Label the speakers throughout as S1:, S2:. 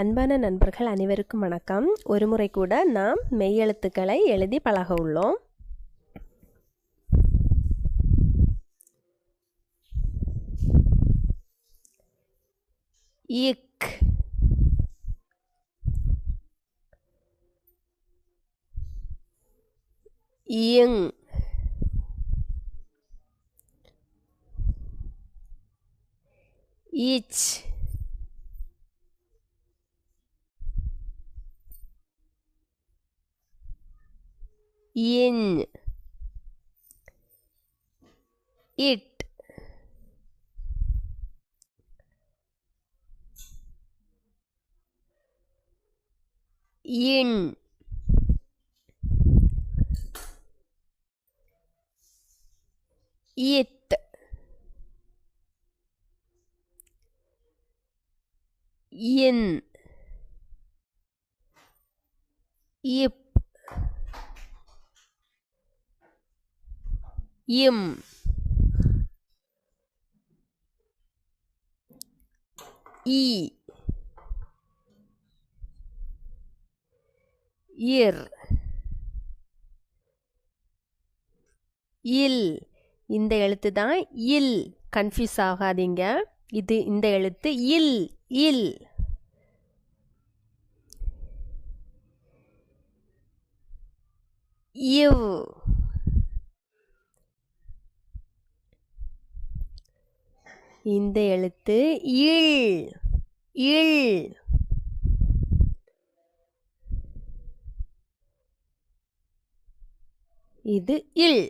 S1: அன்பான நண்பர்கள் அனைவருக்கும் வணக்கம். ஒரு முறை கூட நாம் மெய்யெழுத்துக்களை எழுதி பழக உள்ளோம். இக், இங், இச், இன், இட், இன், இத், இன், இப், இம், இ, இர், இல். இந்த எழுத்து தான் இல். கன்ஃபியூஸ் ஆகாதீங்க. இது இந்த எழுத்து இல். இல். இவ், இந்த எழுத்து இல். இல். இது இல்.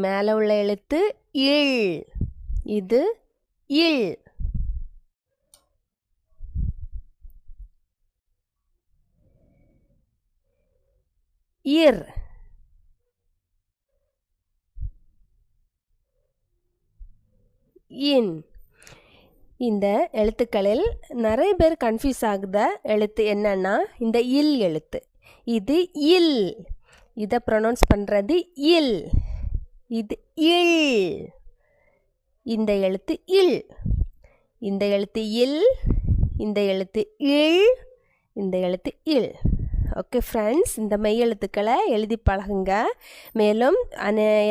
S1: மேலே உள்ள எழுத்து இல். இது இல். இர், இன். இந்த எழுத்துக்களில் நிறைய பேர் கன்ஃபியூஸ் ஆகுத எழுத்து என்னன்னா இந்த இல் எழுத்து. இது இல். இதை ப்ரொனவுன்ஸ் பண்ணுறது இல். இது இல். இந்த எழுத்து இல். இந்த எழுத்து இல். இந்த எழுத்து இல். இந்த எழுத்து இல். ஓகே ஃப்ரெண்ட்ஸ், இந்த மெய் எழுத்துக்களை எழுதி பழகுங்க. மேலும்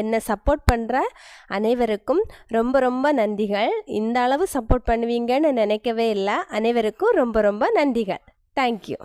S1: என்னை சப்போர்ட் பண்ணுற அனைவருக்கும் ரொம்ப ரொம்ப நன்றிகள். இந்த அளவு சப்போர்ட் பண்ணுவீங்கன்னு நினைக்கவே இல்லை. அனைவருக்கும் ரொம்ப ரொம்ப நன்றிகள். தேங்க்யூ.